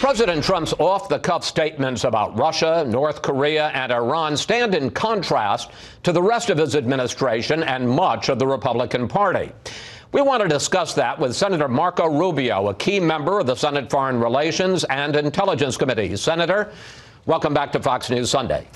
President Trump's off-the-cuff statements about Russia, North Korea, and Iran stand in contrast to the rest of his administration and much of the Republican Party. We want to discuss that with Senator Marco Rubio, a key member of the Senate Foreign Relations and Intelligence Committees. Senator, welcome back to Fox News Sunday.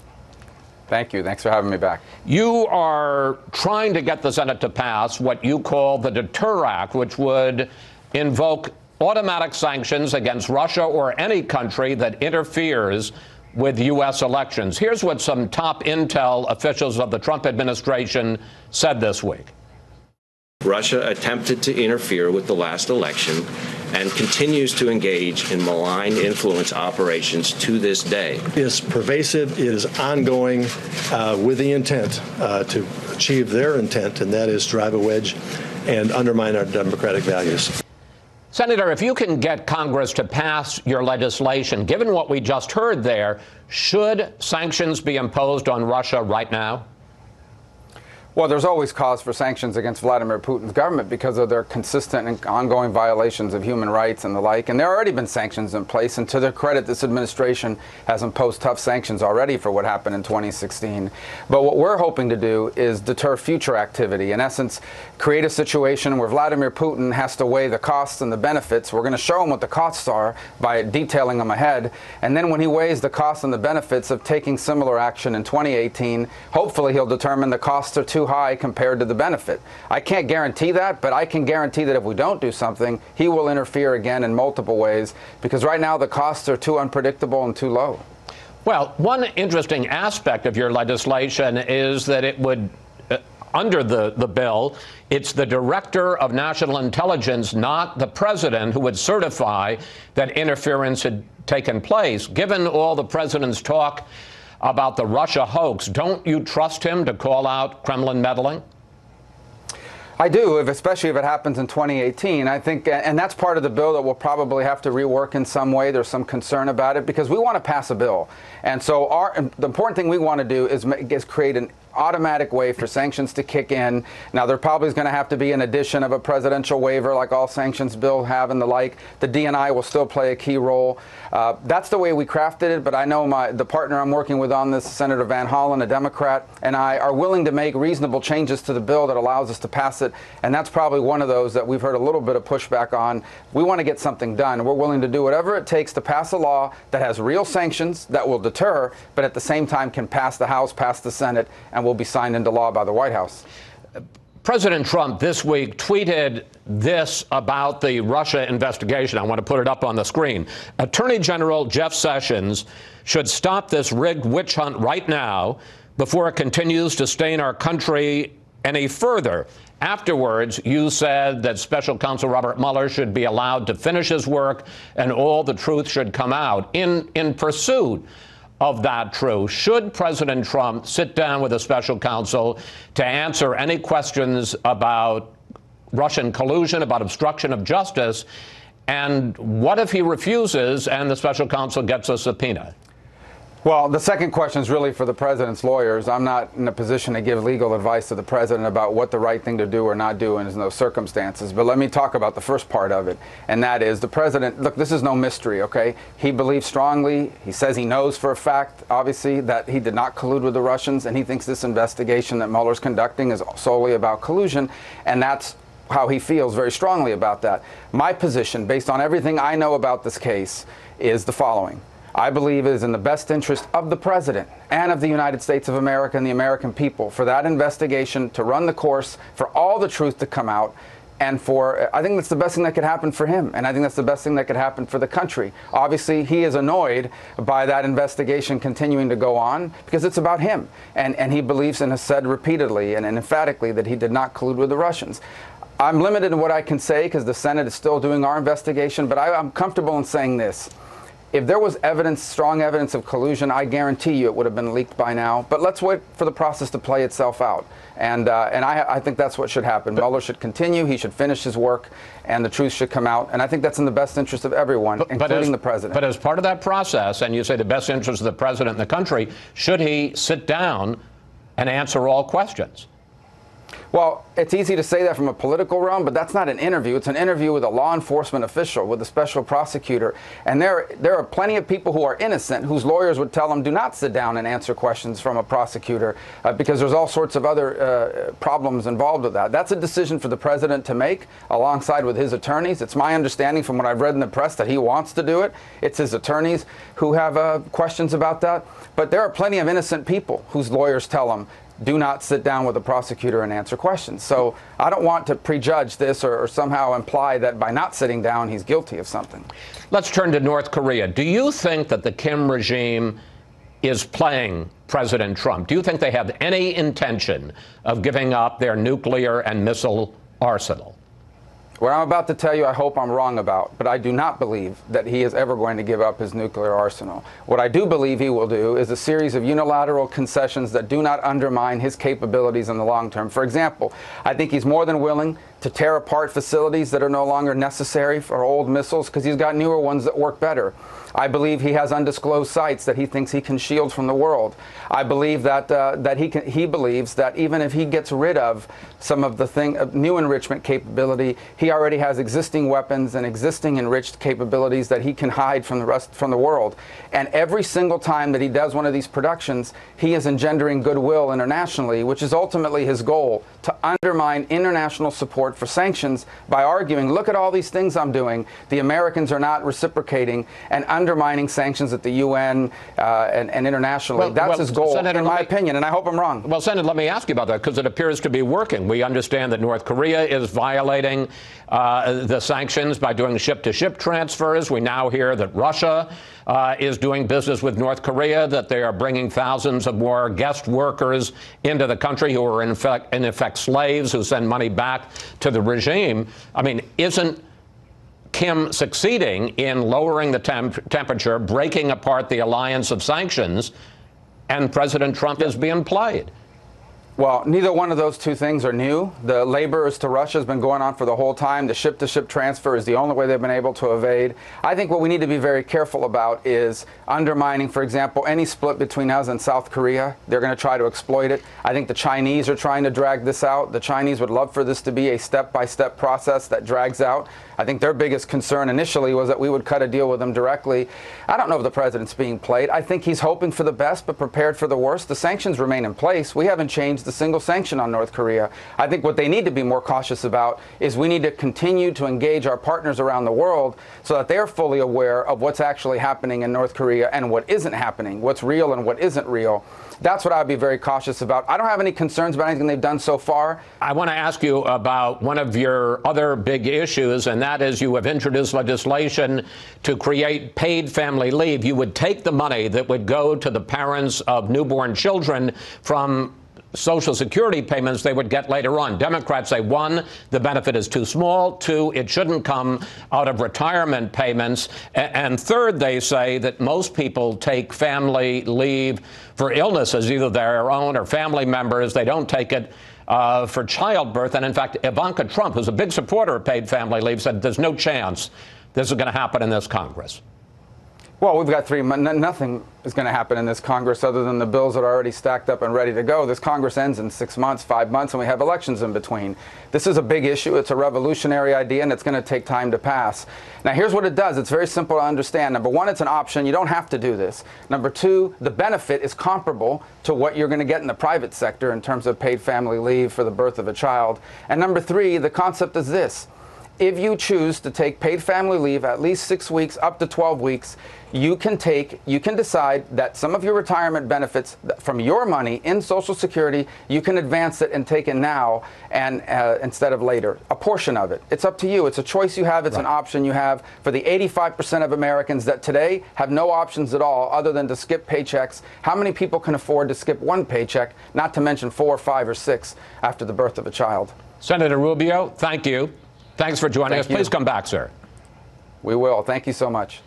Thank you. Thanks for having me back. You are trying to get the Senate to pass what you call the Deter Act, which would invoke automatic sanctions against Russia or any country that interferes with U.S. elections. Here's what some top intel officials of the Trump administration said this week. Russia attempted to interfere with the last election and continues to engage in malign influence operations to this day. It is pervasive, it is ongoing with the intent to achieve their intent, and that is drive a wedge and undermine our democratic values. Senator, if you can get Congress to pass your legislation, given what we just heard there, should sanctions be imposed on Russia right now? Well, there's always cause for sanctions against Vladimir Putin's government because of their consistent and ongoing violations of human rights and the like. And there have already been sanctions in place. And to their credit, this administration has imposed tough sanctions already for what happened in 2016. But what we're hoping to do is deter future activity. In essence, create a situation where Vladimir Putin has to weigh the costs and the benefits. We're going to show him what the costs are by detailing them ahead. And then when he weighs the costs and the benefits of taking similar action in 2018, hopefully he'll determine the costs are too high compared to the benefit. I can't guarantee that, but I can guarantee that if we don't do something, he will interfere again in multiple ways, because right now the costs are too unpredictable and too low. Well, one interesting aspect of your legislation is that it would, under the bill, it's the Director of National Intelligence, not the President, who would certify that interference had taken place. Given all the President's talk about the Russia hoax, don't you trust him to call out Kremlin meddling? I do, especially if it happens in 2018. I think, and that's part of the bill that we'll probably have to rework in some way. There's some concern about it because we want to pass a bill. And so the important thing we want to do is create an automatic way for sanctions to kick in. Now, there probably is going to have to be an addition of a presidential waiver like all sanctions bills have and the like. The DNI will still play a key role. That's the way we crafted it, but I know the partner I'm working with on this, Senator Van Hollen, a Democrat, and I are willing to make reasonable changes to the bill that allows us to pass it, and that's probably one of those that we've heard a little bit of pushback on. We want to get something done. We're willing to do whatever it takes to pass a law that has real sanctions that will deter, but at the same time can pass the House, pass the Senate, and will be signed into law by the White House. President Trump this week tweeted this about the Russia investigation. I want to put it up on the screen. Attorney General Jeff Sessions should stop this rigged witch hunt right now before it continues to stain our country any further. Afterwards, you said that Special Counsel Robert Mueller should be allowed to finish his work and all the truth should come out. In pursuit of that truth, should President Trump sit down with a special counsel to answer any questions about Russian collusion, about obstruction of justice? And what if he refuses and the special counsel gets a subpoena? Well, the second question is really for the president's lawyers. I'm not in a position to give legal advice to the president about what the right thing to do or not do in those circumstances. But let me talk about the first part of it, and that is the president. Look, this is no mystery, okay? He believes strongly, he says he knows for a fact, obviously, that he did not collude with the Russians, and he thinks this investigation that Mueller's conducting is solely about collusion, and that's how he feels very strongly about that. My position, based on everything I know about this case, is the following. I believe it is in the best interest of the president and of the United States of America and the American people for that investigation to run the course, for all the truth to come out, and I think that's the best thing that could happen for him, and I think that's the best thing that could happen for the country. Obviously, he is annoyed by that investigation continuing to go on because it's about him, and he believes and has said repeatedly and emphatically that he did not collude with the Russians. I'm limited in what I can say because the Senate is still doing our investigation, but I'm comfortable in saying this. If there was evidence, strong evidence of collusion, I guarantee you it would have been leaked by now. But let's wait for the process to play itself out. And I think that's what should happen. Mueller should continue. He should finish his work, and the truth should come out. And I think that's in the best interest of everyone, including the president. But as part of that process, and you say the best interest of the president and the country, should he sit down and answer all questions? Well, it's easy to say that from a political realm, but that's not an interview. It's an interview with a law enforcement official, with a special prosecutor. And there are plenty of people who are innocent whose lawyers would tell them do not sit down and answer questions from a prosecutor because there's all sorts of other problems involved with that. That's a decision for the president to make alongside with his attorneys. It's my understanding from what I've read in the press that he wants to do it. It's his attorneys who have questions about that. But there are plenty of innocent people whose lawyers tell them do not sit down with a prosecutor and answer questions. So I don't want to prejudge this or somehow imply that by not sitting down, he's guilty of something. Let's turn to North Korea. Do you think that the Kim regime is playing President Trump? Do you think they have any intention of giving up their nuclear and missile arsenal? What I'm about to tell you, I hope I'm wrong about, but I do not believe that he is ever going to give up his nuclear arsenal. What I do believe he will do is a series of unilateral concessions that do not undermine his capabilities in the long term. For example, I think he's more than willing to tear apart facilities that are no longer necessary for old missiles because he's got newer ones that work better. I believe he has undisclosed sites that he thinks he can shield from the world. I believe that he believes that even if he gets rid of some of the new enrichment capability, he already has existing weapons and existing enriched capabilities that he can hide from the world. And every single time that he does one of these productions, he is engendering goodwill internationally, which is ultimately his goal, to undermine international support for sanctions by arguing, look at all these things I'm doing. The Americans are not reciprocating and undermining sanctions at the UN and internationally. That's his goal, Senator, in my opinion, and I hope I'm wrong. Well, Senator, let me ask you about that, because it appears to be working. We understand that North Korea is violating the sanctions by doing ship-to-ship transfers. We now hear that Russia is doing business with North Korea, that they are bringing thousands of more guest workers into the country who are in effect slaves who send money back to the regime. I mean, isn't Kim succeeding in lowering the temperature, breaking apart the alliance of sanctions, and President Trump is being played? Well, neither one of those two things are new. The laborers to Russia has been going on for the whole time. The ship-to-ship transfer is the only way they've been able to evade. I think what we need to be very careful about is undermining, for example, any split between us and South Korea. They're going to try to exploit it. I think the Chinese are trying to drag this out. The Chinese would love for this to be a step-by-step process that drags out. I think their biggest concern initially was that we would cut a deal with them directly. I don't know if the president's being played. I think he's hoping for the best but prepared for the worst. The sanctions remain in place. We haven't changed a single sanction on North Korea. I think what they need to be more cautious about is we need to continue to engage our partners around the world so that they're fully aware of what's actually happening in North Korea and what isn't happening, what's real and what isn't real. That's what I'd be very cautious about. I don't have any concerns about anything they've done so far. I want to ask you about one of your other big issues, and that is you have introduced legislation to create paid family leave. You would take the money that would go to the parents of newborn children from Social Security payments they would get later on. Democrats say, one, the benefit is too small. Two, it shouldn't come out of retirement payments. And third, they say that most people take family leave for illnesses, either their own or family members. They don't take it for childbirth. And in fact, Ivanka Trump, who's a big supporter of paid family leave, said there's no chance this is going to happen in this Congress. Well, we've got nothing is going to happen in this Congress other than the bills that are already stacked up and ready to go. This Congress ends in 6 months, 5 months, and we have elections in between. This is a big issue. It's a revolutionary idea, and it's going to take time to pass. Now, here's what it does. It's very simple to understand. Number one, it's an option. You don't have to do this. Number two, the benefit is comparable to what you're going to get in the private sector in terms of paid family leave for the birth of a child. And number three, the concept is this. If you choose to take paid family leave at least 6 weeks, up to 12 weeks, you can decide that some of your retirement benefits from your money in Social Security, you can advance it and take it now and instead of later. A portion of it. It's up to you. It's a choice you have. It's an option you have. For the 85% of Americans that today have no options at all other than to skip paychecks, how many people can afford to skip one paycheck, not to mention 4, 5, or 6 after the birth of a child? Senator Rubio, thank you. Thanks for joining us. Please come back, sir. We will. Thank you so much.